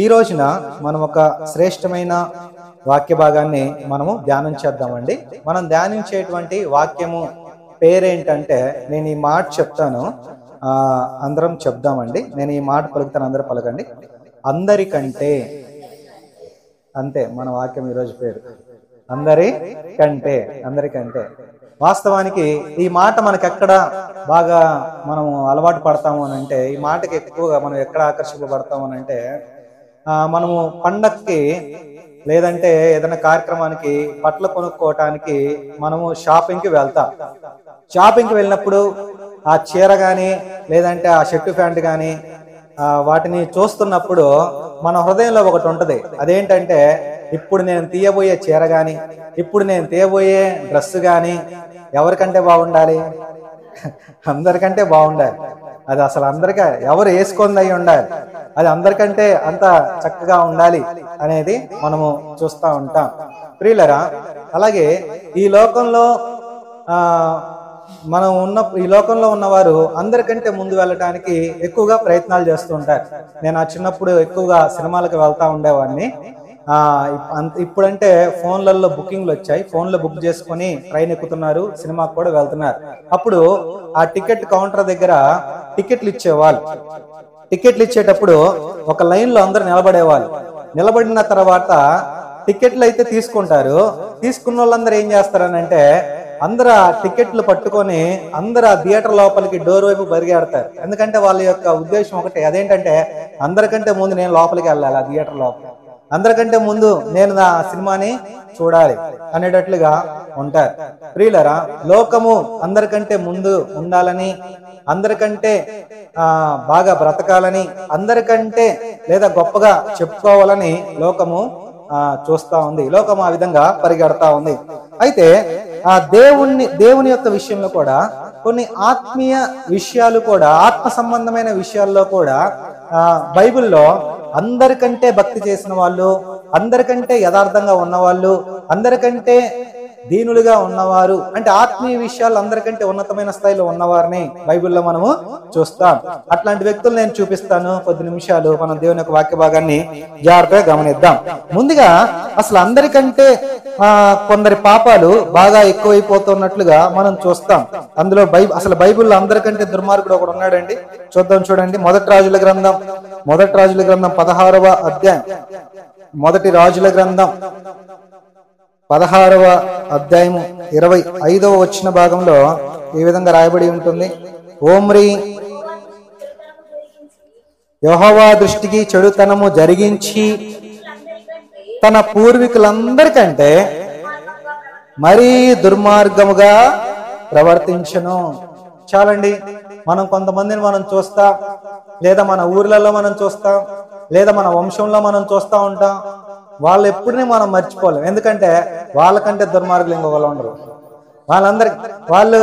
ఈ రోజున మనం ఒక శ్రేష్టమైన వాక్య భాగాన్ని మనము ధ్యానం చేద్దామండి. మనం ధ్యానించేటువంటి వాక్యము పేరేంటంటే, నేను ఈ మాట చెప్తాను, అందరం చెప్దామండి. నేను ఈ మాట పలుకుతాను, అందరూ పలకండి. అందరికంటే. అంతే మన వాక్యం ఈరోజు పేరు, అందరికంటే. వాస్తవానికి ఈ మాట మనకి ఎక్కడ బాగా మనము అలవాటు పడతాము అని అంటే, ఈ మాటకి ఎక్కువగా మనం ఎక్కడ ఆకర్షింపబడతాము అని అంటే, మనము పండక్కి లేదంటే ఏదైనా కార్యక్రమానికి బట్టలు కొనుక్కోవటానికి మనము షాపింగ్కి వెళ్తాం. షాపింగ్కి వెళ్ళినప్పుడు ఆ చీర కానీ లేదంటే ఆ షర్టు ప్యాంట్ కానీ వాటిని చూస్తున్నప్పుడు మన హృదయంలో ఒకటి ఉంటుంది. అదేంటంటే, ఇప్పుడు నేను తీయబోయే చీర కానీ ఇప్పుడు నేను తీయబోయే డ్రెస్ కానీ ఎవరికంటే బాగుండాలి? అందరికంటే బాగుండాలి. అది అసలు అందరికీ ఎవరు వేసుకుంది అయి ఉండాలి, అది అందరికంటే అంత చక్కగా ఉండాలి అనేది మనము చూస్తూ ఉంటాం ప్రియులరా. అలాగే ఈ లోకంలో ఈ లోకంలో ఉన్నవారు అందరికంటే ముందు వెళ్ళటానికి ఎక్కువగా ప్రయత్నాలు చేస్తూ ఉంటారు. నేను చిన్నప్పుడు ఎక్కువగా సినిమాలకు వెళ్తా ఉండేవాడిని. ఇప్పుడంటే ఫోన్లలో బుకింగ్లు వచ్చాయి, ఫోన్లో బుక్ చేసుకుని ట్రైన్ ఎక్కుతున్నారు, సినిమాకి కూడా వెళ్తున్నారు. అప్పుడు ఆ టికెట్ కౌంటర్ దగ్గర టికెట్లు ఇచ్చేవాళ్ళు. టికెట్లు ఇచ్చేటప్పుడు ఒక లైన్ లో అందరు నిలబడేవాళ్ళు. నిలబడిన తర్వాత టికెట్లు అయితే తీసుకుంటారు. తీసుకున్న వాళ్ళందరూ ఏం చేస్తారనంటే, అందరూ ఆ టికెట్లు పట్టుకొని అందరూ ఆ థియేటర్ లోపలికి డోర్ వైపు పరిగెడతారు. ఎందుకంటే వాళ్ళ యొక్క ఉద్దేశం ఒకటే, అదేంటంటే అందరికంటే ముందు నేను లోపలికి వెళ్ళాలి, ఆ థియేటర్ లోపల అందరికంటే ముందు నేను నా సినిమాని చూడాలి అనేటట్లుగా ఉంటారు. ప్రియులరా, లోకము అందరికంటే ముందు ఉండాలని, అందరికంటే బాగా బ్రతకాలని, అందరికంటే లేదా గొప్పగా చెప్పుకోవాలని లోకము చూస్తా ఉంది. లోకము ఆ విధంగా పరిగెడతా ఉంది. అయితే దేవుని యొక్క విషయంలో కూడా కొన్ని ఆత్మీయ విషయాలు కూడా, ఆత్మ సంబంధమైన విషయాల్లో కూడా బైబిల్లో అందరికంటే భక్తి చేసిన వాళ్ళు, అందరికంటే యథార్థంగా ఉన్నవాళ్ళు, అందరికంటే దీనులుగా ఉన్నవారు, అంటే ఆత్మీయ విషయాలు అందరికంటే ఉన్నతమైన స్థాయిలో ఉన్నవారిని బైబిల్లో మనము చూస్తాం. అట్లాంటి వ్యక్తులు నేను చూపిస్తాను. కొద్ది నిమిషాలు మనం దేవుని యొక్క వాక్య భాగాన్ని జాగ్రత్తగా గమనిద్దాం. ముందుగా అసలు అందరికంటే కొందరి పాపాలు బాగా ఎక్కువైపోతున్నట్లుగా మనం చూస్తాం. అందులో అసలు బైబిల్లో అందరికంటే దుర్మార్గుడు ఒకడు ఉన్నాడండి. చూద్దాం, చూడండి. మొదటి రాజుల గ్రంథం 16వ అధ్యాయం, మొదటి రాజుల గ్రంథం 16వ అధ్యాయము 25వ వచ్చిన భాగంలో ఈ విధంగా రాయబడి ఉంటుంది. ఓమ్రి యెహోవా దృష్టికి చెడుతనము జరిగించి తన పూర్వీకులందరికంటే మరీ దుర్మార్గముగా ప్రవర్తించను. చాలండి, మనం కొంతమందిని మనం చూస్తాం, లేదా మన ఊర్లలో మనం చూస్తాం, లేదా మన వంశంలో మనం చూస్తూ ఉంటాం. వాళ్ళు ఎప్పుడూ మనం మర్చిపోలేం. ఎందుకంటే వాళ్ళకంటే దుర్మార్గులు ఇంకొకళ్ళు ఉండరు. వాళ్ళు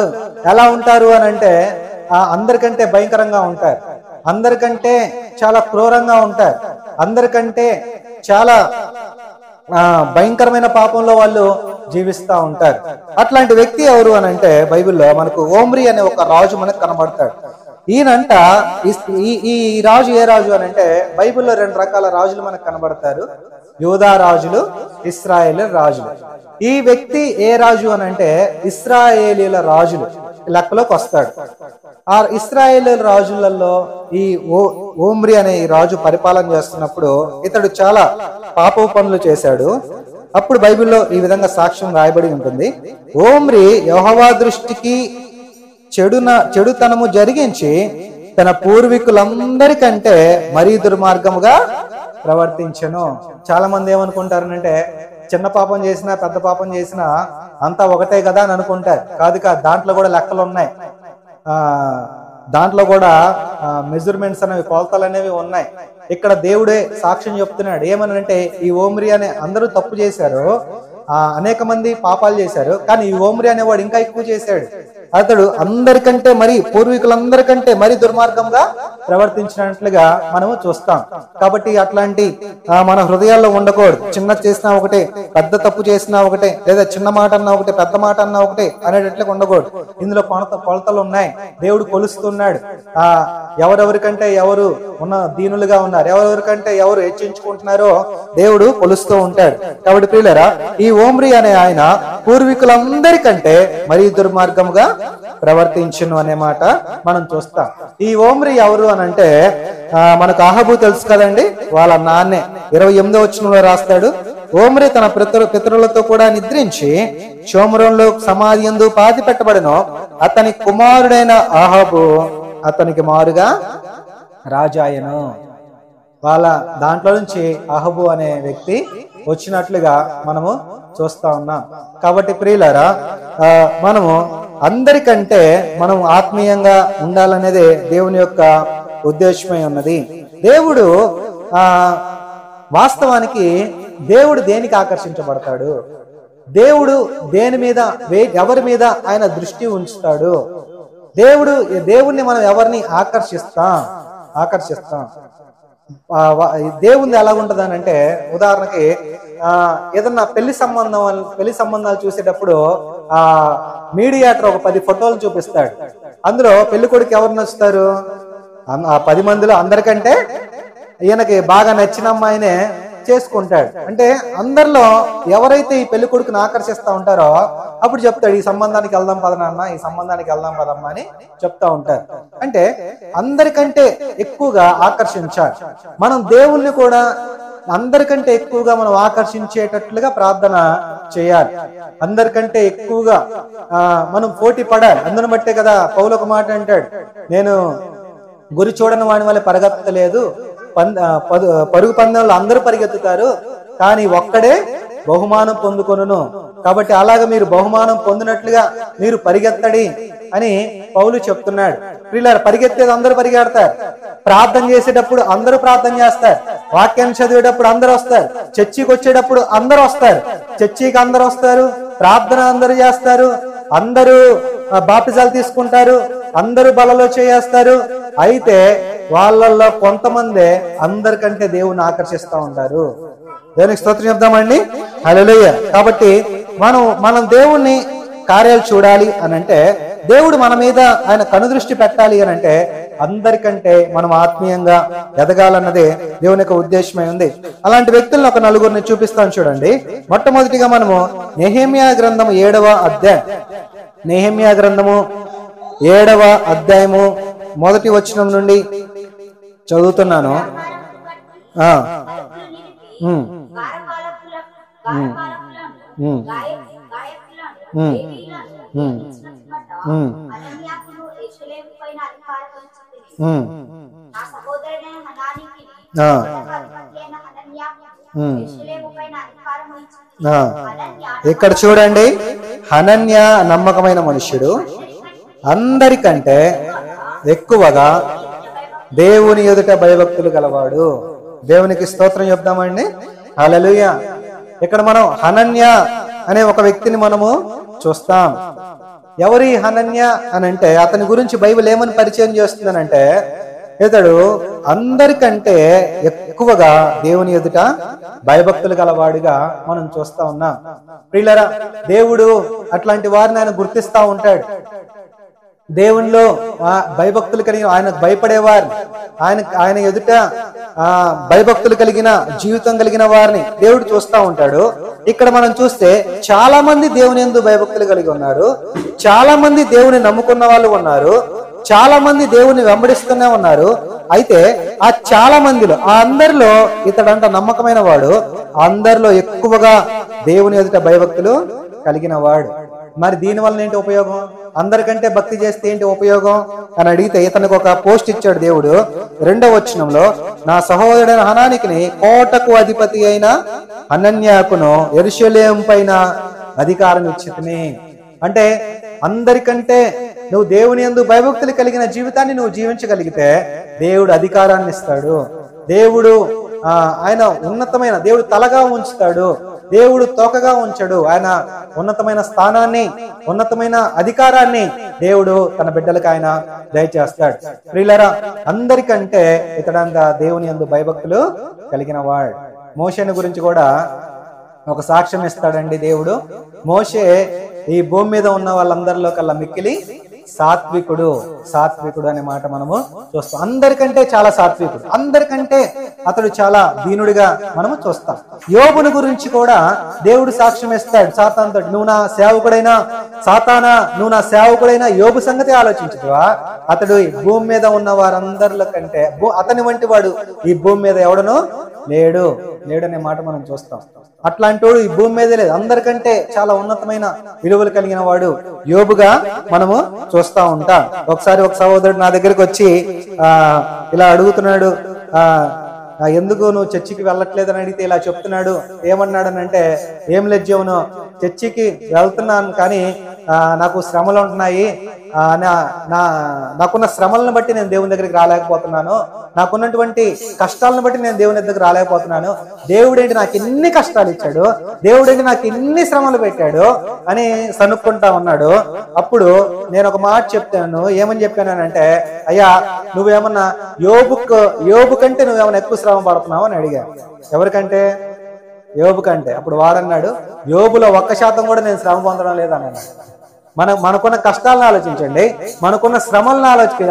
ఎలా ఉంటారు అని అంటే, అందరికంటే భయంకరంగా ఉంటారు, అందరికంటే చాలా క్రూరంగా ఉంటారు, అందరికంటే చాలా భయంకరమైన పాపంలో వాళ్ళు జీవిస్తూ ఉంటారు. అట్లాంటి వ్యక్తి ఎవరు అని అంటే, బైబిల్లో మనకు ఓమ్రి అనే ఒక రాజు మనకు కనబడతాడు. ఈయనంట ఈ రాజు ఏ రాజు అని అంటే, బైబిల్లో 2 రకాల రాజులు మనకు కనబడతారు, యూదా రాజులు, ఇశ్రాయేల్ రాజులు. ఈ వ్యక్తి ఏ రాజు అని అంటే, ఇశ్రాయేలీల రాజులు లెక్కలోకి వస్తాడు. ఆ ఇశ్రాయేల్ రాజులలో ఈ ఓమ్రి అనే ఈ రాజు పరిపాలన చేస్తున్నప్పుడు ఇతడు చాలా పాప పనులు చేశాడు. అప్పుడు బైబిల్లో ఈ విధంగా సాక్ష్యం రాయబడి ఉంటుంది. ఓమ్రి యెహోవా దృష్టికి చెడుతనము జరిగించి తన పూర్వీకులందరికంటే మరీ దుర్మార్గముగా ప్రవర్తించను. చాలా మంది ఏమనుకుంటారనంటే, చిన్న పాపం చేసినా పెద్ద పాపం చేసినా అంతా ఒకటే కదా అని అనుకుంటారు. కాదు, దాంట్లో కూడా లెక్కలు ఉన్నాయి. దాంట్లో కూడా మెజర్మెంట్స్ అనేవి, కొలతలు అనేవి ఉన్నాయి. ఇక్కడ దేవుడే సాక్ష్యం చెప్తున్నాడు. ఏమనంటే, ఈ ఓమ్రి అనే అందరూ తప్పు చేశారు, అనేక మంది పాపాలు చేశారు, కానీ ఈ ఓమ్రి అనేవాడు ఇంకా ఎక్కువ చేశాడు. అతడు అందరికంటే మరి పూర్వీకులందరికంటే మరి దుర్మార్గంగా ప్రవర్తించినట్లుగా మనము చూస్తాం. కాబట్టి అట్లాంటి మన హృదయాల్లో ఉండకూడదు. చిన్న చేసినా ఒకటే, పెద్ద తప్పు చేసినా ఒకటే, లేదా చిన్న మాట అన్నా ఒకటే, పెద్ద మాట అన్నా ఒకటే అనేటట్లుగా ఉండకూడదు. ఇందులో కొలతలు ఉన్నాయి. దేవుడు కొలుస్తున్నాడు. ఎవరెవరికంటే ఎవరు దీనులుగా ఉన్నారు, ఎవరెవరికంటే ఎవరు హెచ్చించుకుంటున్నారో దేవుడు కొలుస్తూ ఉంటాడు. కాబట్టి ప్రియులారా, ఈ ఓమ్రి అనే ఆయన పూర్వీకులందరికంటే మరీ దుర్మార్గంగా ప్రవర్తించును అనే మాట మనం చూస్తాం. ఈ ఓమ్రి ఎవరు అని అంటే మనకు అహాబు తెలుసు కదండి, వాళ్ళ నాన్నే. 28వ వచనంలో రాస్తాడు, ఓమ్రి తన పితరులతో కూడా నిద్రించి షోమ్రోన్లో సమాధి యందు పాతి పెట్టబడెను. అతని కుమారుడైన అహాబు అతనికి మారుగా రాజాయను. వాళ్ళ దాంట్లో నుంచి అహాబు అనే వ్యక్తి వచ్చినట్లుగా మనము చూస్తా ఉన్నాం. కాబట్టి ప్రియులారా, మనము అందరికంటే మనం ఆత్మీయంగా ఉండాలనేదే దేవుని యొక్క ఉద్దేశమై ఉన్నది. దేవుడు వాస్తవానికి దేవుడు దేనికి ఆకర్షించబడతాడు? దేవుడు దేని మీద, ఎవరి మీద ఆయన దృష్టి ఉంచుతాడు? దేవుణ్ణి మనం ఎవరిని ఆకర్షిస్తాం? దేవుంది ఎలాగుంటది అని అంటే, ఉదాహరణకి ఏదన్నా పెళ్లి సంబంధాలు చూసేటప్పుడు మీడియాటర్ ఒక 10 ఫోటోలు చూపిస్తాడు. అందులో పెళ్లి కొడుకు ఎవరు నచ్చుతారు? ఆ 10 మందిలో అందరికంటే ఈయనకి బాగా నచ్చిన అమ్మాయినే చేసుకుంటాడు. అంటే అందరిలో ఎవరైతే ఈ పెళ్లి కొడుకుని ఆకర్షిస్తా ఉంటారో అప్పుడు చెప్తాడు, ఈ సంబంధానికి వెళ్దాం పద నాన్న, ఈ సంబంధానికి వెళ్దాం పదమ్మా అని చెప్తా ఉంటారు. అంటే అందరికంటే ఎక్కువగా ఆకర్షించాలి. మనం దేవుణ్ణి కూడా అందరికంటే ఎక్కువగా మనం ఆకర్షించేటట్లుగా ప్రార్థన చేయాలి. అందరికంటే ఎక్కువగా మనం పోటీ పడాలి. అందుని బట్టే కదా పౌలు ఒక మాట అంటాడు, నేను గురి చూడని వాడి వల్ల పరిగెత్తలేదు, పరుగు పందెంలో అందరూ పరిగెత్తుతారు, కానీ ఒక్కడే బహుమానం పొందుకొనును. కాబట్టి అలాగా మీరు బహుమానం పొందినట్లుగా మీరు పరిగెత్తడి అని పౌలు చెప్తున్నాడు. పిల్లలు పరిగెత్తేది అందరూ పరిగెడతారు, ప్రార్థన చేసేటప్పుడు అందరూ ప్రార్థన చేస్తారు, వాక్యాన్ని చదివేటప్పుడు అందరూ వస్తారు, చర్చికి వచ్చేటప్పుడు అందరూ వస్తారు, చర్చికి అందరూ వస్తారు, ప్రార్థన అందరూ చేస్తారు, అందరూ బాప్తిజాలు తీసుకుంటారు, అందరూ బలలో చేస్తారు. అయితే వాళ్ళల్లో కొంతమంది అందరికంటే దేవుని ఆకర్షిస్తూ ఉంటారు. దేవునికి స్తోత్రం చెప్దామండి, హల్లెలూయా. కాబట్టి మనం దేవుణ్ణి కార్యాలు చూడాలి అని అంటే, దేవుడు మన మీద ఆయన కనుదృష్టి పెట్టాలి అని అంటే, అందరికంటే మనం ఆత్మీయంగా ఎదగాలన్నదే దేవుని యొక్క ఉద్దేశమై ఉంది. అలాంటి వ్యక్తులను ఒక నలుగురిని చూపిస్తాను చూడండి. మొట్టమొదటిగా మనము నెహెమ్యా గ్రంథము 7వ అధ్యాయం, నెహెమ్యా గ్రంథము 7వ అధ్యాయము 1వ వచనం నుండి చదువుతున్నాను. ఇక్కడ చూడండి, హనన్య నమ్మకమైన మనుష్యుడు, అందరికంటే ఎక్కువగా దేవుని ఎదుట భయభక్తులు గలవాడు. దేవునికి స్తోత్రం చెప్దామండి, హల్లెలూయా. ఇక్కడ మనం హనన్య అనే ఒక వ్యక్తిని మనము చూస్తాం. ఎవరి హనన్య అని అంటే, అతని గురించి బైబిల్ ఏమని పరిచయం చేస్తుందనంటే, ఇతడు అందరికంటే ఎక్కువగా దేవుని ఎదుట భయభక్తులు గలవాడిగా మనం చూస్తా ఉన్నాం. ప్రియులారా, దేవుడు అట్లాంటి వారిని ఆయన గుర్తిస్తా ఉంటాడు. దేవునిలో భయభక్తులు కలిగిన, ఆయనకు భయపడేవారిని, ఆయన ఎదుట భయభక్తులు కలిగిన జీవితం కలిగిన వారిని దేవుడు చూస్తా ఉంటాడు. ఇక్కడ మనం చూస్తే చాలా మంది దేవుని యందు భయభక్తులు కలిగి ఉన్నారు, చాలా మంది దేవుని నమ్ముకున్న వాళ్ళు ఉన్నారు, చాలా మంది దేవుని వెంబడిస్తూనే ఉన్నారు. అయితే ఆ చాలా మందిలో, ఆ అందరిలో ఇతడంట నమ్మకమైన వాడు, అందరిలో ఎక్కువగా దేవుని ఎదుట భయభక్తులు కలిగిన వాడు. మరి దీని వల్ల ఏంటి ఉపయోగం? అందరికంటే భక్తి చేస్తే ఏంటి ఉపయోగం అని అడిగితే, ఇతనికి ఒక పోస్ట్ ఇచ్చాడు దేవుడు 2వ వచనంలో, నా సహోదరుడైన హనానికి కోటకు అధిపతి అయిన హనన్యాకును యెరూషలేము పైన అధికారం ఇచ్చితిని. అంటే అందరికంటే నువ్వు దేవుని యందు భయభక్తులు కలిగిన జీవితాన్ని నువ్వు జీవించగలిగితే దేవుడు అధికారాన్ని ఇస్తాడు. దేవుడు ఆయన ఉన్నతమైన దేవుడు తలగా ఉంచుతాడు. దేవుడు తోకగా ఉంచడు. ఆయన ఉన్నతమైన స్థానాన్ని, ఉన్నతమైన అధికారాన్ని దేవుడు తన బిడ్డలకు ఆయన దయచేస్తాడు. ప్రియులారా, అందరికంటే ఇతడంత దేవుని యందు భయభక్తులు కలిగిన వాడు. మోషేని గురించి కూడా ఒక సాక్ష్యం ఇస్తాడండి దేవుడు. మోషే ఈ భూమి మీద ఉన్న వాళ్ళందరిలో కల్లా మిక్కిలి సాత్వికుడు. సాత్వికుడు అనే మాట మనము చూస్తాం. అందరికంటే చాలా సాత్వికుడు, అందరికంటే అతడు చాలా దీనుడిగా మనము చూస్తాం. యోబుని గురించి కూడా దేవుడు సాక్ష్యం ఇస్తాడు సాతానుతో. నువ్వు నా సేవకుడైనా సాతానా, నువ్వు నా సేవకుడైనా యోబు సంగతి ఆలోచించువా? అతడు ఈ భూమి మీద ఉన్న వారందరిలో కంటే అతని వంటి వాడు ఈ భూమి మీద ఎవడనో లేడు అనే మాట మనం చూస్తాం. అట్లాంటి వాడు ఈ భూమి మీదే లేదు. అందరికంటే చాలా ఉన్నతమైన విలువలు కలిగిన వాడు యోబుగా మనము చూస్తా ఉంటాం. ఒకసారి ఒక సహోదరుడు నా దగ్గరికి వచ్చి ఇలా అడుగుతున్నాడు, ఎందుకు నువ్వు చర్చికి వెళ్ళట్లేదని అడిగితే ఇలా చెప్తున్నాడు. ఏమన్నాడనంటే, ఏం లేదు జీవను, చర్చికి వెళ్తున్నాను కానీ నాకు శ్రమలు ఉంటున్నాయి, నాకున్న శ్రమలను బట్టి నేను దేవుని దగ్గరికి రాలేకపోతున్నాను, నాకున్నటువంటి కష్టాలను బట్టి నేను దేవుని దగ్గరికి రాలేకపోతున్నాను, దేవుడేంటి నాకు ఎన్ని కష్టాలు ఇచ్చాడు, దేవుడేంటి నాకు ఎన్ని శ్రమలు పెట్టాడు అని సనుక్కుంటా ఉన్నాడు. అప్పుడు నేను ఒక మాట చెప్తాను. ఏమని చెప్పానంటే, అయ్యా నువ్వేమన్నా యోబు కంటే నువ్వేమన్నా ఎక్కువ శ్రమ పడుతున్నావు అని అడిగా. ఎవరికంటే? యోబు కంటే. అప్పుడు వాడన్నాడు, యోబులో 1% కూడా నేను శ్రమ పొందడం లేదన్నాడు. మనకున్న కష్టాలను ఆలోచించండి, మనకున్న శ్రమలను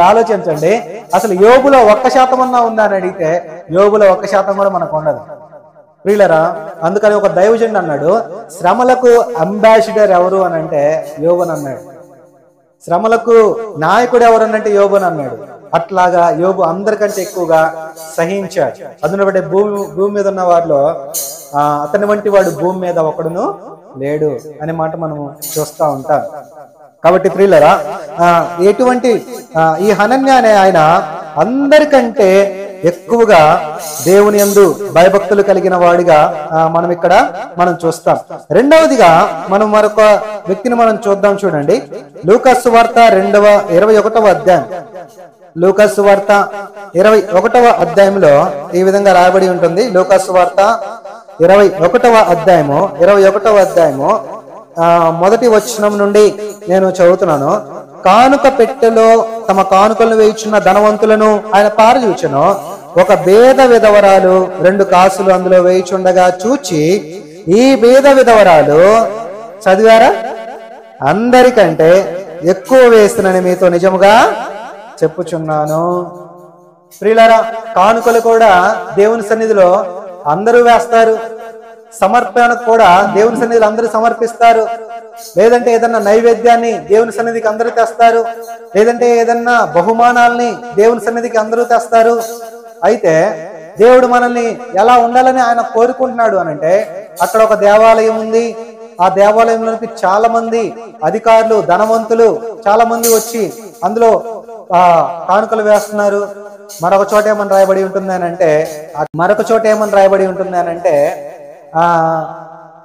ఆలోచించండి. అసలు యోబులో 1% ఉందా అని అడిగితే యోబులో 1% కూడా మనకు ఉండదు. ప్రియులరా, అందుకని ఒక దైవజనుడు అన్నాడు, శ్రమలకు అంబాసిడర్ ఎవరు అని అంటే యోబుని అన్నాడు, శ్రమలకు నాయకుడు ఎవరు అనంటే యోబుని అన్నాడు. అట్లాగా యోబు అందరికంటే ఎక్కువగా సహించాడు. అందును బట్టి భూమి మీద ఉన్న వారిలో అతని వంటి వాడు భూమి మీద ఒకడును లేడు అనే మాట మనము చూస్తూ ఉంటాం. కాబట్టి ప్రియులరా, ఎటువంటి ఈ హనన్య అనే ఆయన అందరికంటే ఎక్కువగా దేవుని యందు భయభక్తులు కలిగిన వాడిగా మనం చూస్తాం. రెండవదిగా మనం మరొక వ్యక్తిని మనం చూద్దాం. చూడండి, లూకాసు వార్త 21వ అధ్యాయం. లూకాసు వార్త 21వ అధ్యాయంలో ఈ విధంగా రాయబడి ఉంటుంది. లూకాసు వార్త 21వ అధ్యాయము మొదటి వచనం నుండి నేను చదువుతున్నాను. కానుక పెట్టెలో తమ కానుకలను వేయుచున్న ధనవంతులను ఆయన పారచూచెను. ఒక బేద విధవరాలు 2 కాసులు అందులో వేయుచుండగా చూచి, ఈ బేద విధవరాలు, చదివారా, అందరికంటే ఎక్కువ వేస్తునని మీతో నిజముగా చెప్పుచున్నాను. ప్రియులారా, కానుకలు కూడా దేవుని సన్నిధిలో అందరూ వేస్తారు. సమర్పణకు కూడా దేవుని సన్నిధిలో అందరూ సమర్పిస్తారు. లేదంటే ఏదన్నా నైవేద్యాన్ని దేవుని సన్నిధికి అందరూ తెస్తారు. లేదంటే ఏదన్నా బహుమానాల్ని దేవుని సన్నిధికి అందరూ తెస్తారు. అయితే దేవుడు మనల్ని ఎలా ఉండాలని ఆయన కోరుకుంటున్నాడు అనంటే, అక్కడ ఒక దేవాలయం ఉంది. ఆ దేవాలయంలోకి చాలా మంది అధికారులు, ధనవంతులు చాలా మంది వచ్చి అందులో కానుకలు వేస్తున్నారు. మరొక చోట ఏమని రాయబడి ఉంటుంది అనంటే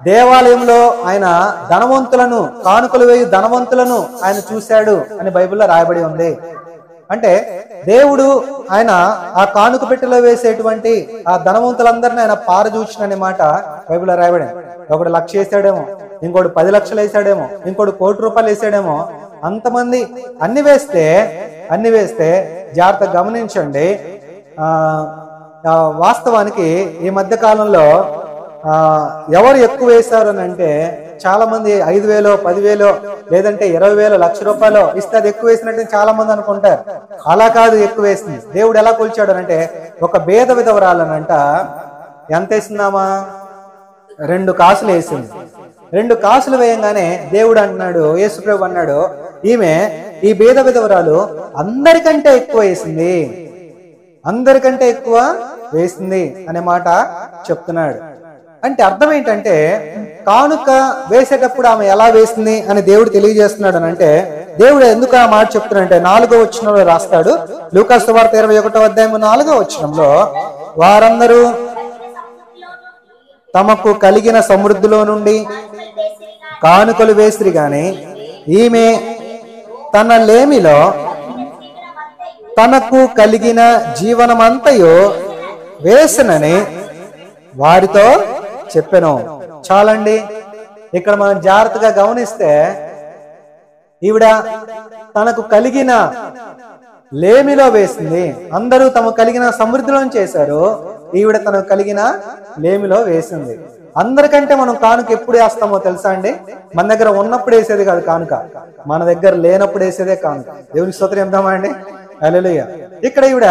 దేవాలయంలో ఆయన ధనవంతులను, కానుకలు వేయు ధనవంతులను ఆయన చూశాడు అని బైబిల్లో రాయబడి ఉంది. అంటే దేవుడు ఆయన ఆ కానుక పెట్టెలో వేసేటువంటి ఆ ధనవంతులందరినీ ఆయన పారచూచిన మాట బైబిల్లో రాయబడింది. ఒకడు 1,00,000 వేసాడేమో, ఇంకోటి 10 లక్షలు వేసాడేమో, ఇంకోటి 1 కోటి రూపాయలు వేసాడేమో. అంతమంది అన్ని వేస్తే జాగ్రత్తగా గమనించండి. వాస్తవానికి ఈ మధ్య కాలంలో ఎవరు ఎక్కువ వేశారు అని అంటే, చాలా మంది 5,000, 10,000 లేదంటే 20,000, 1,00,000 రూపాయలు ఇస్తే అది ఎక్కువ వేసినట్టు చాలా మంది అనుకుంటారు. అలా కాదు ఎక్కువ వేసింది. దేవుడు ఎలా కొలిచాడు అంటే, ఒక బేద విధవరాలనంట ఎంత వేసిందామా? 2 కాసులు వేసింది. 2 కాసులు వేయంగానే దేవుడు అంటున్నాడు, యేసుప్రభు అన్నాడు, ఈ బేద విధవరాలు అందరికంటే ఎక్కువ వేసింది, అందరికంటే ఎక్కువ వేసింది అనే మాట చెప్తున్నాడు. అంటే అర్థం ఏంటంటే, కానుక వేసేటప్పుడు ఆమె ఎలా వేసింది అని దేవుడు తెలియజేస్తున్నాడు అని అంటే, దేవుడు ఎందుకు ఆ మాట చెప్తున్నాడంటే 4వ వచనంలో రాస్తాడు. లూకాసు వార్త 21వ అధ్యాయం 4వ వచనంలో, వారందరూ తమకు కలిగిన సమృద్ధిలో నుండి కానుకలు వేసిరి గాని ఈమె తన లేమిలో తనకు కలిగిన జీవనమంతయు వేసనని వారితో చెప్పెను. చాలండి. ఇక్కడ మనం జాగ్రత్తగా గమనిస్తే ఈవిడ తనకు కలిగిన లేమిలో వేసింది. అందరూ తమకు కలిగిన సమృద్ధిలో చేశారు, ఈవిడ తనకు కలిగిన లేమిలో వేసింది. అందరికంటే మనం కానుక ఎప్పుడు వేస్తామో తెలుసా అండి? మన దగ్గర ఉన్నప్పుడు వేసేది కాదు కానుక, మన దగ్గర లేనప్పుడు వేసేదే కానుక. దేవునికి స్తోత్రం చెప్దామా అండి? హల్లెలూయా. ఇక్కడ ఈవిడ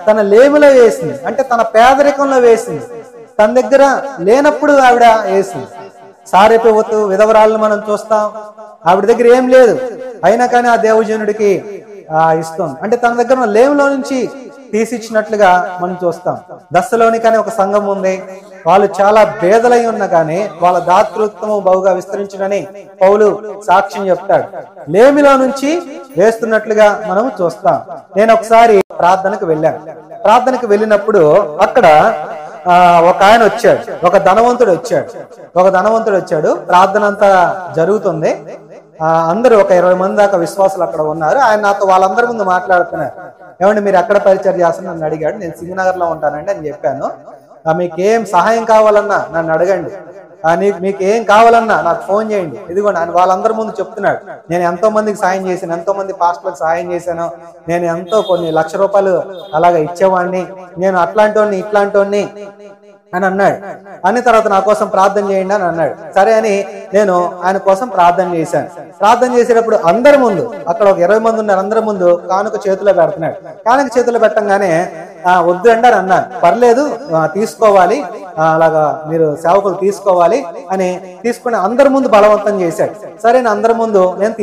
తన లేమిలో వేసింది, అంటే తన పేదరికంలో వేసింది. తన దగ్గర లేనప్పుడు ఆవిడ వేసింది. సారెపోతూ విధవరాలను మనం చూస్తాం, ఆవిడ దగ్గర ఏం లేదు, అయినా కానీ ఆ దేవజనుడికి ఇస్తుంది. అంటే తన దగ్గర ఉన్న లేమిలో నుంచి తీసిచ్చినట్లుగా మనం చూస్తాం. దశలోని కానీ ఒక సంఘం ఉంది, వాళ్ళు చాలా పేదలై ఉన్నా కానీ వాళ్ళ దాతృత్వము బహుగా విస్తరించునని పౌలు సాక్ష్యం చెప్తాడు. లేమిలో నుంచి వేస్తున్నట్లుగా మనం చూస్తాం. నేను ఒకసారి ప్రార్థనకు వెళ్ళాను. ప్రార్థనకు వెళ్ళినప్పుడు అక్కడ ఒక ఆయన వచ్చాడు, ఒక ధనవంతుడు వచ్చాడు. ప్రార్థన అంతా జరుగుతుంది. అందరూ ఒక 20 మంది దాకా విశ్వాసులు అక్కడ ఉన్నారు. ఆయన నాతో వాళ్ళందరి ముందు మాట్లాడుతున్నారు. ఏమంటే మీరు ఎక్కడ పరిచయం చేస్తున్నారు నన్ను అడిగాడు. నేను సింగనగర్ లో ఉంటానండి అని చెప్పాను. మీకేం సహాయం కావాలన్నా నన్ను అడగండి, మీకు ఏం కావాలన్నా నాకు ఫోన్ చేయండి. ఇదిగోండి ఆయన వాళ్ళందరి ముందు చెప్తున్నాడు, నేను ఎంతో మందికి సాయం చేశాను, ఎంతో మంది పాస్టర్లకు సహాయం చేశాను, నేను ఎంతో కొన్ని లక్ష రూపాయలు అలాగా ఇచ్చేవాడిని, నేను అట్లాంటి ఇట్లాంటి అని అన్నాడు. అన్ని తర్వాత నా కోసం ప్రార్థన చేయండి అని అన్నాడు. సరే అని నేను ఆయన కోసం ప్రార్థన చేశాను. ప్రార్థన చేసేటప్పుడు అందరి ముందు, అక్కడ ఒక 20 మంది ఉన్నారు, అందరి ముందు కానుక చేతిలో పెడుతున్నాడు. కానుక చేతిలో పెట్టంగానే వద్దు అండి అని అన్నాను. పర్లేదు తీసుకోవాలి, అలాగా మీరు సేవకులు తీసుకోవాలి అని తీసుకుని అందరి ముందు బలవంతం చేశాడు. సరే అందరి ముందు నేను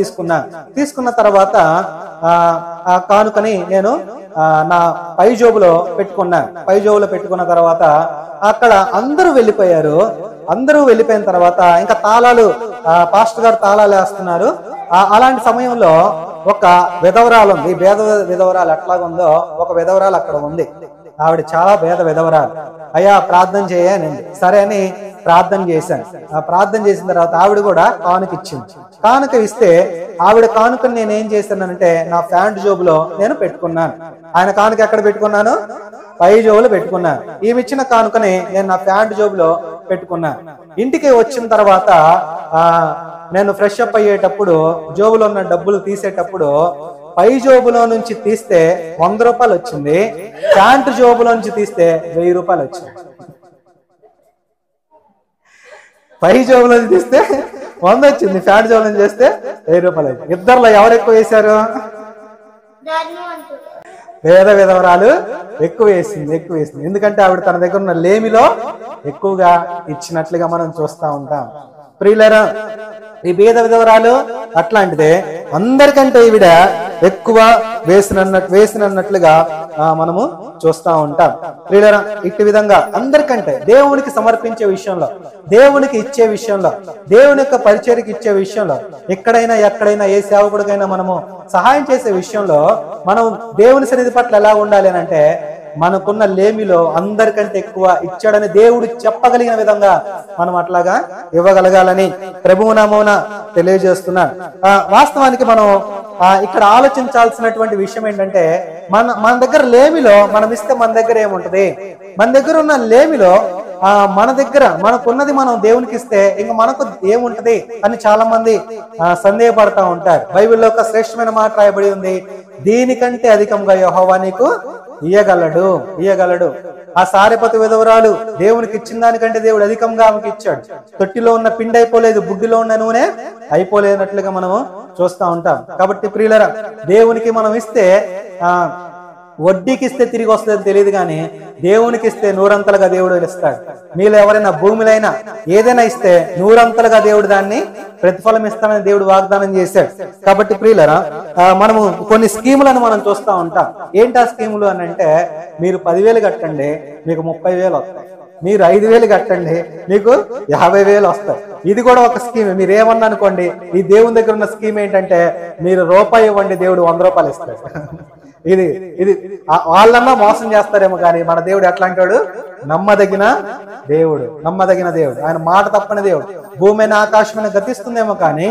తీసుకున్న తర్వాత ఆ కానుకని నేను నా పై జోబులో పెట్టుకున్న తర్వాత అక్కడ అందరూ వెళ్ళిపోయారు. అందరూ వెళ్ళిపోయిన తర్వాత ఇంకా తాళాలు, పాస్టర్ గారు తాళాలు వేస్తున్నారు. అలాంటి సమయంలో ఒక విధవరాలు ఉంది. విధవరాలు ఎట్లాగుందో ఒక విధవరాలు అక్కడ ఉంది. ఆవిడ చాలా విధవరాలు. అయ్యా ప్రార్థన చేయనండి. సరే అని ప్రార్థన చేశాను. ప్రార్థన చేసిన తర్వాత ఆవిడ కూడా కానుక ఇచ్చింది. కానుక ఇస్తే ఆవిడ కానుకని నేను ఏం చేశానంటే నా ప్యాంట్ జోబులో నేను పెట్టుకున్నాను. ఆయన కానుక ఎక్కడ పెట్టుకున్నాను? పై జోబులో పెట్టుకున్నాను. ఈమె ఇచ్చిన కానుకని నేను నా ప్యాంట్ జోబులో పెట్టుకున్నాను. ఇంటికి వచ్చిన తర్వాత నేను ఫ్రెష్ అప్ అయ్యేటప్పుడు జోబులో ఉన్న డబ్బులు తీసేటప్పుడు పై జోబులో నుంచి తీస్తే 100 రూపాయలు వచ్చింది, ప్యాంటు జోబులో నుంచి తీస్తే 1000 రూపాయలు వచ్చింది. పై జోబులో నుంచి తీస్తే 100 వచ్చింది, ప్యాంటు జోబులో నుంచి చేస్తే 1000 రూపాయలు వచ్చింది. ఇద్దరులో ఎవరు ఎక్కువ వేశారు? విధవరాలు ఎక్కువ వేసింది. ఎందుకంటే ఆవిడ తన దగ్గర ఉన్న లేమిలో ఎక్కువగా ఇచ్చినట్లుగా మనం చూస్తూ ఉంటాం. ప్రియులారా, ఈ విధవరాలు అట్లాంటిదే. అందరికంటే ఈవిడ ఎక్కువ వేసినట్లుగా మనము చూస్తూ ఉంటాం. ప్రియులారా, ఇట్టి విధంగా అందరికంటే దేవునికి సమర్పించే విషయంలో, దేవునికి ఇచ్చే విషయంలో, దేవుని యొక్క పరిచర్యకి ఇచ్చే విషయంలో, ఎక్కడైనా ఏ సేవకుడికైనా మనము సహాయం చేసే విషయంలో మనం దేవుని సన్నిధి పట్ల ఎలా ఉండాలి అని అంటే మనకున్న లేమిలో అందరికంటే ఎక్కువ ఇచ్చాడని దేవుడు చెప్పగలిగిన విధంగా మనం అట్లాగా ఇవ్వగలగాలని ప్రభువు నామమున తెలియజేస్తున్నాను. వాస్తవానికి మనం ఇక్కడ ఆలోచించాల్సినటువంటి విషయం ఏంటంటే మన దగ్గర లేమిలో మనం ఇస్తే మన దగ్గర ఏముంటది? మన దగ్గర ఉన్న లేమిలో మనకున్నది మనం దేవునికి ఇస్తే ఇంకా మనకు ఏముంటది అని చాలా మంది సందేహపడతా ఉంటారు. బైబిల్లో ఒక శ్రేష్టమైన మాట రాయబడి ఉంది, దీనికంటే అధికంగా యెహోవా నీకు ఇయ్యగలడు. ఆ సారెపతు విధవరాలు దేవునికి ఇచ్చిన దానికంటే దేవుడు అధికంగా ఆమెకి ఇచ్చాడు. తొట్టిలో ఉన్న పిండి అయిపోలేదు, బుడ్డిలో ఉన్న నూనె అయిపోలేనట్లుగా మనము చూస్తూ ఉంటాం. కాబట్టి ప్రియులరా, దేవునికి మనం ఇస్తే వడ్డీకి ఇస్తే తిరిగి వస్తుందని తెలియదు, కానీ దేవునికి ఇస్తే 100 దేవుడు ఇస్తాడు. మీలో ఎవరైనా భూమిలైనా ఏదైనా ఇస్తే 100 దేవుడు దాన్ని ప్రతిఫలం ఇస్తానని దేవుడు వాగ్దానం చేశాడు. కాబట్టి ప్రియులరా, మనము కొన్ని స్కీములను మనం చూస్తూ ఉంటాం. ఏంటి ఆ స్కీములు అని అంటే, మీరు 10,000 కట్టండి మీకు 30,000 వస్తాయి, మీరు 5,000 కట్టండి మీకు 50,000 వస్తాయి. ఇది కూడా ఒక స్కీమ్. మీరు ఏమన్నా అనుకోండి, ఈ దేవుని దగ్గర ఉన్న స్కీమ్ ఏంటంటే మీరు రూపాయి ఇవ్వండి దేవుడు 100 రూపాయలు ఇస్తాడు. ఇది వాళ్ళన్నా మోసం చేస్తారేమో, కానీ మన దేవుడు ఎట్లాంటి వాడు నమ్మదగిన దేవుడు, నమ్మదగిన దేవుడు. ఆయన మాట తప్పని దేవుడు. భూమిని ఆకాశమైన గతిస్తుందేమో కానీ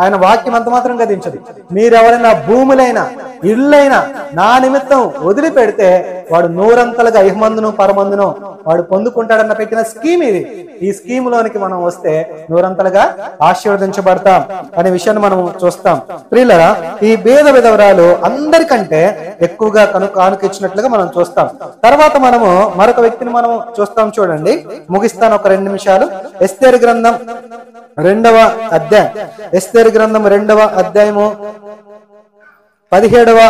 ఆయన వాక్యం అంత మాత్రం గతించదు. మీరెవరైనా భూములైనా ఇళ్ళైనా నా నిమిత్తం వదిలిపెడితే వాడు నూరంతలుగా ఇహమందును పరమందును వాడు పొందుకుంటాడన్న పెట్టిన స్కీమ్ ఇది. ఈ స్కీమ్ లోనికి మనం వస్తే నూరంతలుగా ఆశీర్వదించబడతాం అనే విషయాన్ని మనం చూస్తాం. ప్రియులరా, ఈ భేద విధవరాలు అందరికంటే ఎక్కువగా కానుకిచ్చినట్లుగా మనం చూస్తాం. తర్వాత మనము మరొక వ్యక్తిని మనం చూస్తాం. చూడండి, ముగిస్తాను ఒక 2 నిమిషాలు. ఎస్తేరు గ్రంథం 2వ అధ్యాయం. ఎస్తేరు గ్రంథం 2వ అధ్యాయము 17వ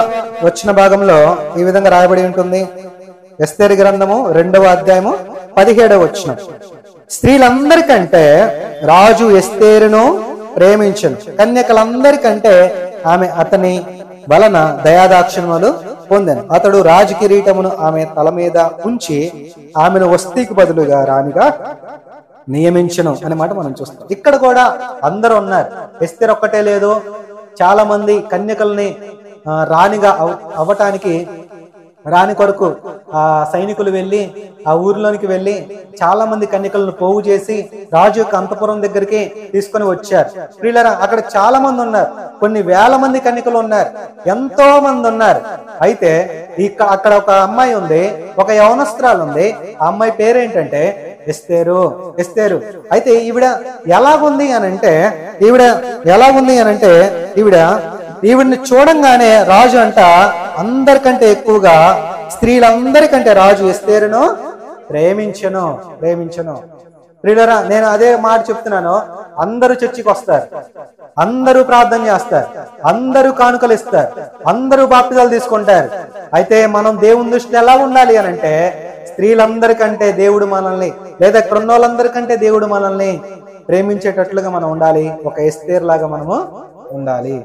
వచన భాగంలో ఈ విధంగా రాయబడి ఉంటుంది. ఎస్తేరు గ్రంథము 2వ అధ్యాయము 17వ వచనం. స్త్రీలందరికంటే రాజు ఎస్తేరును ప్రేమించను, కన్యకలందరికంటే ఆమె అతని వలన దయాదాక్షిణ్యములు పొందెను. అతడు రాజు కిరీటమును ఆమె తల మీద ఉంచి ఆమెను వస్తీకి బదులుగా రాణిగా నియమించను అనే మాట మనం చూస్తాం. ఇక్కడ కూడా అందరూ ఉన్నారు. ఎస్తేరు ఒక్కటే లేదు, చాలా మంది కన్యకల్ని రాణిగా అవ్వటానికి రాణి కొరకు ఆ సైనికులు వెళ్ళి ఆ ఊరిలోనికి వెళ్ళి చాలా మంది కన్యకలను పోగు చేసి రాజు యొక్క అంతపురం దగ్గరికి తీసుకొని వచ్చారు. ప్రియులారా, అక్కడ చాలా మంది ఉన్నారు. కొన్ని వేల మంది కన్యకలు ఉన్నారు, ఎంతో మంది ఉన్నారు. అయితే అక్కడ ఒక అమ్మాయి ఉంది, ఒక యవనస్త్రాలు ఉంది. ఆ అమ్మాయి పేరేంటంటే ఎస్తేరు. ఎస్తేరు అయితే ఈవిడ ఎలాగుంది అనంటే ఈవిడిని చూడంగానే రాజు అంట అందరికంటే ఎక్కువగా స్త్రీలందరికంటే రాజు ఎస్తేరును ప్రేమించను. ప్రియులారా, నేను అదే మాట చెప్తున్నాను. అందరూ చర్చికి వస్తారు, అందరూ ప్రార్థన చేస్తారు, అందరూ కానుకలు ఇస్తారు, అందరూ బాప్తిజాలు తీసుకుంటారు. అయితే మనం దేవుని దృష్టిలో ఎలా ఉండాలి అనంటే స్త్రీలందరికంటే దేవుడు మనల్ని, లేదా ఇక్కడ ఉన్న వాళ్ళందరికంటే దేవుడు మనల్ని ప్రేమించేటట్లుగా మనం ఉండాలి. ఒక ఎస్తేరు లాగా మనము ఉండాలి.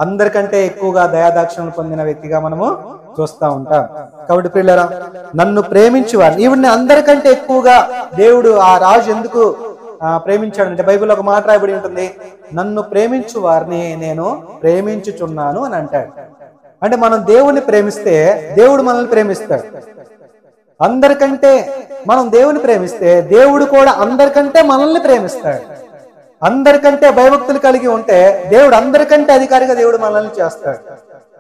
అందరికంటే ఎక్కువగా దయాదాక్షిణ్యం పొందిన వ్యక్తిగా మనము చూస్తూ ఉంటాం. కాబట్టి ప్రియులారా, నన్ను ప్రేమించువారు, ఈవిడ్ని అందరికంటే ఎక్కువగా దేవుడు ఆ రాజు ఎందుకు ప్రేమించాడంటే బైబిల్లో ఒక మాట రాయబడి ఉంటుంది, నన్ను ప్రేమించు వారిని నేను ప్రేమించుచున్నాను అని అంటాడు. అంటే మనం దేవుణ్ణి ప్రేమిస్తే దేవుడు మనల్ని ప్రేమిస్తాడు. అందరికంటే మనం దేవుని ప్రేమిస్తే దేవుడు కూడా అందరికంటే మనల్ని ప్రేమిస్తాడు. అందరికంటే భయభక్తులు కలిగి ఉంటే దేవుడు అందరికంటే అధికారిగా దేవుడు మనల్ని చేస్తాడు.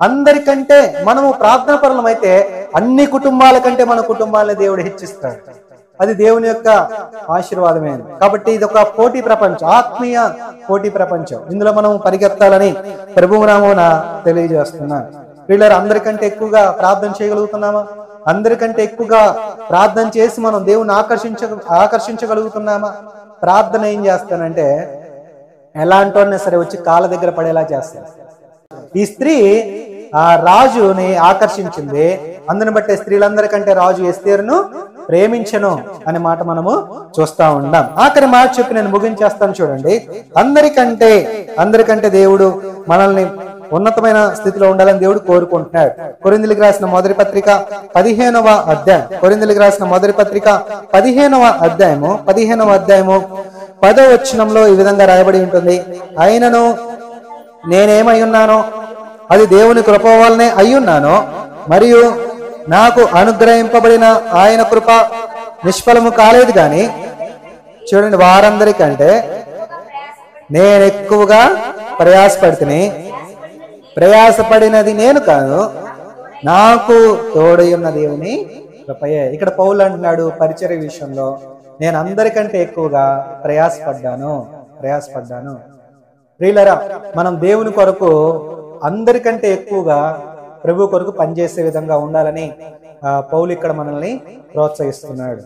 అందరికంటే మనము ప్రార్థన పరులమైతే అన్ని కుటుంబాల కంటే మన కుటుంబాలని దేవుడు హెచ్చిస్తాడు. అది దేవుని యొక్క ఆశీర్వాదమే. కాబట్టి ఇది ఒక పోటీ ప్రపంచం, ఆత్మీయ పోటీ ప్రపంచం. ఇందులో మనం పరిగెత్తాలని ప్రభునామమున తెలియజేస్తున్నాను. వీళ్ళ అందరికంటే ఎక్కువగా ప్రార్థన చేయగలుగుతున్నామా? అందరికంటే ఎక్కువగా ప్రార్థన చేసి మనం దేవుని ఆకర్షించగలుగుతున్నామా? ప్రార్థన ఏం చేస్తానంటే ఎలాంటి సరే వచ్చి కాళ్ళ దగ్గర పడేలా చేస్తాను. ఈ స్త్రీ ఆ రాజుని ఆకర్షించింది. అందుని బట్టే స్త్రీలందరికంటే రాజు ఎస్తేరును ప్రేమించను అనే మాట మనము చూస్తా ఉన్నాం. ఆఖరి మాట చెప్పి నేను ముగించేస్తాను. చూడండి, అందరికంటే దేవుడు మనల్ని ఉన్నతమైన స్థితిలో ఉండాలని దేవుడు కోరుకుంటున్నాడు. కొరింథీయులకు రాసిన మొదటి పత్రిక 15వ అధ్యాయం, కొరింథీయులకు రాసిన మొదటి పత్రిక 15వ అధ్యాయము 10వ వచనంలో ఈ విధంగా రాయబడి ఉంటుంది, అయినను నేనేమై ఉన్నానో అది దేవుని కృప వల్లనే అయ్యున్నాను, మరియు నాకు అనుగ్రహింపబడిన ఆయన కృప నిష్ఫలము కాలేదు. గాని చూడండి, వారందరికంటే నేను ఎక్కువగా ప్రయాసపడినది నేను కాదు, నాకు తోడయున్న దేవుని కృపయే. ఇక్కడ పౌలు అంటున్నాడు పరిచర్య విషయంలో, నేను అందరికంటే ఎక్కువగా ప్రయాసపడ్డాను. ప్రియులారా, మనం దేవుని కొరకు అందరికంటే ఎక్కువగా ప్రభు కొరకు పనిచేసే విధంగా ఉండాలని పౌలు ఇక్కడ మనల్ని ప్రోత్సహిస్తున్నాడు.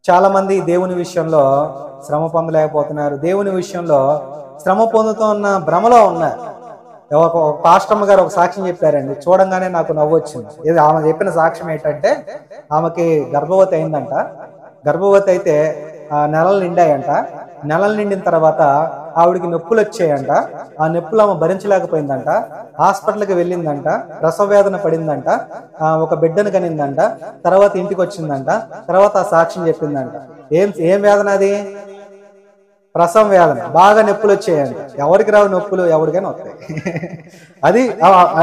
చాలా మంది దేవుని విషయంలో శ్రమ పొందలేకపోతున్నారు. దేవుని విషయంలో శ్రమ పొందుతున్న భ్రమలో ఉన్నారు. ఒక పాస్టమ్మ గారు ఒక సాక్ష్యం చెప్పారండి, చూడంగానే నాకు నవ్వు వచ్చింది. ఇది ఆమె చెప్పిన సాక్ష్యం ఏంటంటే, ఆమెకి గర్భవతి అయిందంట. గర్భవతి అయితే నెలలు నిండాయంట. నెలలు నిండిన తర్వాత ఆవిడికి నొప్పులు వచ్చాయంట. ఆ నొప్పులు ఆమె భరించలేకపోయిందంట. హాస్పిటల్కి వెళ్ళిందంట, ప్రసవ వేదన పడిందంట, ఒక బిడ్డను కనిందంట. తర్వాత ఇంటికి వచ్చిందంట. తర్వాత ఆ సాక్ష్యం చెప్పిందంట. ఏం వేదన అది? ప్రసవ వేదన. బాగా నొప్పులు వచ్చాయండి. ఎవరికి రావు నొప్పులు? ఎవరికైనా వస్తాయి. అది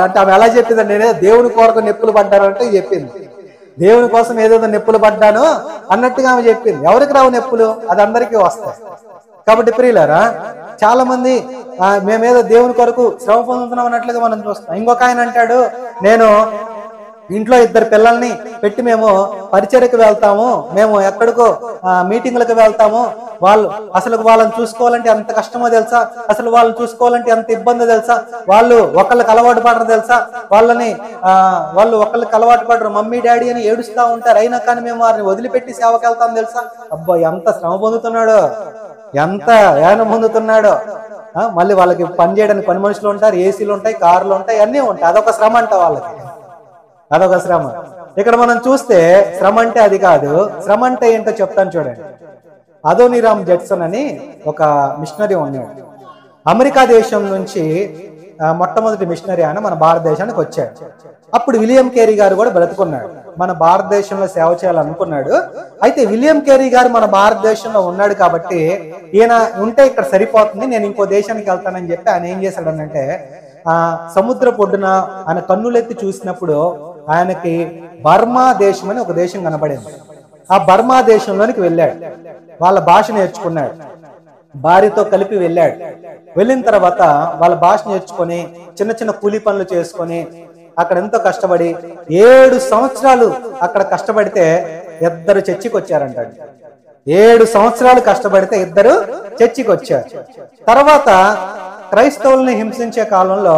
అంటే ఆమె ఎలా చెప్పిందంటే, నేనే దేవుని కొరకు నొప్పులు పడ్డారంటే చెప్పింది. దేవుని కోసం ఏదేదో నొప్పులు పడ్డాను అన్నట్టుగా ఆమె చెప్పింది. ఎవరికి రావు నొప్పులు? అది అందరికీ వస్తాయి. కాబట్టి ప్రియులారా, చాలా మంది మేమేదో దేవుని కొరకు శ్రమ పొందుతున్నాం అన్నట్లుగా మనం చూస్తాం. ఇంకొక ఆయన అంటాడు, నేను ఇంట్లో 2 పిల్లల్ని పెట్టి మేము పరిచర్యకు వెళ్తాము, మేము ఎక్కడికో మీటింగ్లకు వెళ్తాము, వాళ్ళని చూసుకోవాలంటే ఎంత కష్టమో తెలుసా, అసలు వాళ్ళని చూసుకోవాలంటే ఎంత ఇబ్బందో తెలుసా, వాళ్ళు ఒకళ్ళకి అలవాటు పడరు తెలుసా, వాళ్ళు ఒకళ్ళకి అలవాటు పడరు, మమ్మీ డాడీ అని ఏడుస్తూ ఉంటారు, అయినా కానీ మేము వారిని వదిలిపెట్టి సేవకి వెళ్తాం తెలుసా. అబ్బా, ఎంత శ్రమ పొందుతున్నాడో, ఎంత ఏన పొందుతున్నాడో. మళ్ళీ వాళ్ళకి పని చేయడానికి పని మనుషులు ఉంటారు, ఏసీలు ఉంటాయి, కార్లు ఉంటాయి, అన్నీ ఉంటాయి. అదొక శ్రమ అంట వాళ్ళకి, అదొక శ్రమ. ఇక్కడ మనం చూస్తే శ్రమ అంటే అది కాదు. శ్రమ అంటే ఏంటో చెప్తాను చూడండి. అదోనీరామ్ జడ్సన్ అని ఒక మిషనరీ ఉన్నాడు. అమెరికా దేశం నుంచి మొట్టమొదటి మిషనరీ ఆయన మన భారతదేశానికి వచ్చాడు. అప్పుడు విలియం కేరీ గారు కూడా బ్రతుకున్నాడు, మన భారతదేశంలో సేవ చేయాలనుకున్నాడు. అయితే విలియం కేరీ గారు మన భారతదేశంలో ఉన్నాడు కాబట్టి ఈయన ఉంటే ఇక్కడ సరిపోతుంది, నేను ఇంకో దేశానికి వెళ్తానని చెప్పి ఆయన ఏం చేశాడనంటే, సముద్ర పొడ్డున ఆయన కన్నులెత్తి చూసినప్పుడు ఆయనకి బర్మా దేశం అని ఒక దేశం కనబడింది. ఆ బర్మా దేశంలోనికి వెళ్ళాడు, వాళ్ళ భాష నేర్చుకున్నాడు, భార్యతో కలిపి వెళ్ళాడు. వెళ్ళిన తర్వాత వాళ్ళ భాష నేర్చుకొని చిన్న చిన్న కూలి పనులు చేసుకొని అక్కడ ఎంతో కష్టపడి 7 సంవత్సరాలు అక్కడ కష్టపడితే 2 చర్చికి వచ్చారంట. 7 సంవత్సరాలు కష్టపడితే 2 చర్చికి వచ్చారు. తర్వాత క్రైస్తవుల్ని హింసించే కాలంలో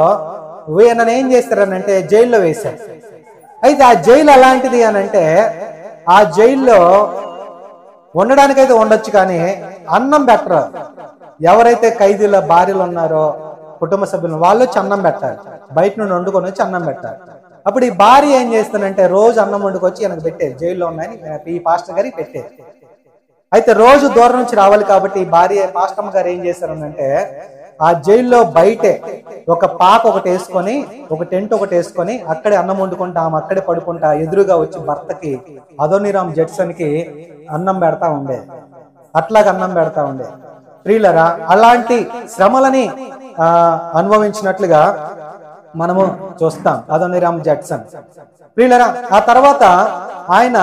ఈయనను ఏం చేస్తారనంటే జైల్లో వేశారు. అయితే ఆ జైలు ఎలాంటిది అనంటే, ఆ జైల్లో ఉండడానికైతే ఉండొచ్చు కానీ అన్నం పెట్టరు. ఎవరైతే ఖైదీల భార్యలు ఉన్నారో కుటుంబ సభ్యులు వాళ్ళు వచ్చి అన్నం పెట్టాలి, బయట నుండి వండుకొని వచ్చి అన్నం పెట్టాలి. అప్పుడు ఈ భార్య ఏం చేస్తానంటే రోజు అన్నం వండుకొచ్చి ఈయనకు పెట్టేది, జైల్లో ఉన్నాయని ఈ పాస్టర్ గారికి పెట్టేది. అయితే రోజు దూరం నుంచి రావాలి కాబట్టి ఈ భార్య పాస్టమ్మ గారు ఏం చేశారనంటే, ఆ జైల్లో బయటే ఒక పాక ఒకటి వేసుకొని, ఒక టెంట్ ఒకటి వేసుకొని అక్కడే అన్నం వండుకుంటా, ఆమె అక్కడే పడుకుంటా ఎదురుగా వచ్చి భర్తకి అదోనీరామ్ జడ్సన్ కి అన్నం పెడతా ఉండే, అట్లాగా అన్నం పెడతా ఉండే. ప్రియులరా, అలాంటి శ్రమలని అనుభవించినట్లుగా మనము చూస్తాం అదోనీరామ్ జడ్సన్. ప్రియులరా, ఆ తర్వాత ఆయన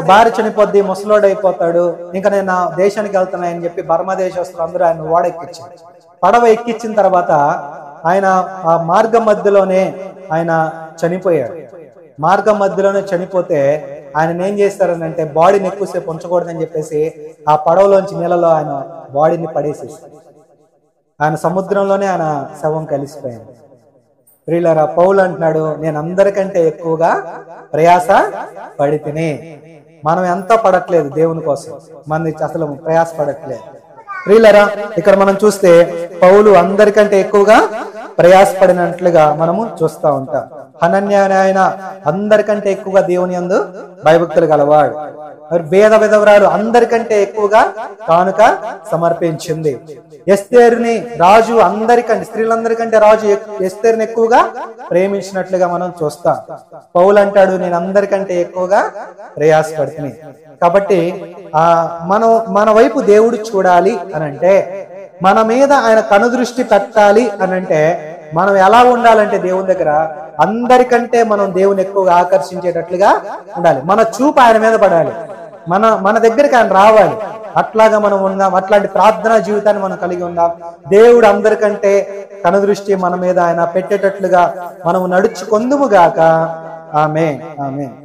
భార్య చనిపోద్ది, ముసలోడైపోతాడు, ఇంకా నేను నా దేశానికి వెళ్తున్నాయని చెప్పి బర్మా దేశస్తులు అందరూ ఆయన ఓడ ఎక్కించారు. పడవ ఎక్కించిన తర్వాత ఆయన ఆ మార్గం మధ్యలోనే ఆయన చనిపోయాడు. మార్గం మధ్యలోనే చనిపోతే ఆయన ఏం చేస్తారనంటే, బాడీని ఎక్కువసేపు ఉంచకూడదని చెప్పేసి ఆ పడవలోంచి నీళ్ళలో ఆయన బాడీని పడేసేసి ఆయన సముద్రంలోనే ఆయన శవం కలిసిపోయింది. ప్రియులారా, పౌలు అంటున్నాడు, నేను అందరికంటే ఎక్కువగా ప్రయాస పడి తిని. మనం ఎంతో పడట్లేదు దేవుని కోసం, మన అసలు ప్రయాస పడట్లేదు. ప్రియులారా, ఇక్కడ మనం చూస్తే పౌలు అందరికంటే ఎక్కువగా ప్రయాసపడినట్లుగా మనము చూస్తూ ఉంటాం. హనన్య ఆయన అందరికంటే ఎక్కువగా దేవుని యందు భయభక్తులు గలవాడు. భేద విధవరాలు అందరికంటే ఎక్కువగా కానుక సమర్పించింది. ఎస్తేరుని రాజు అందరికంటే, స్త్రీలందరికంటే రాజు ఎస్తేరుని ఎక్కువగా ప్రేమించినట్లుగా మనం చూస్తాం. పౌలు అంటాడు, నేను అందరికంటే ఎక్కువగా ప్రయాసపడుతుంది. కాబట్టి మన వైపు దేవుడు చూడాలి అనంటే, మన మీద ఆయన కనుదృష్టి పెట్టాలి అనంటే మనం ఎలా ఉండాలంటే, దేవుని దగ్గర అందరికంటే మనం దేవుని ఎక్కువగా ఆకర్షించేటట్లుగా ఉండాలి. మన చూపు ఆయన మీద పడాలి, మన దగ్గరికి ఆయన రావాలి. అట్లాగా మనం ఉందాం, అట్లాంటి ప్రార్థనా జీవితాన్ని మనం కలిగి ఉందాం. దేవుడు అందరికంటే కనుదృష్టి మన మీద ఆయన పెట్టేటట్లుగా మనం నడుచుకొందుము గాక. ఆమేన్, ఆమేన్.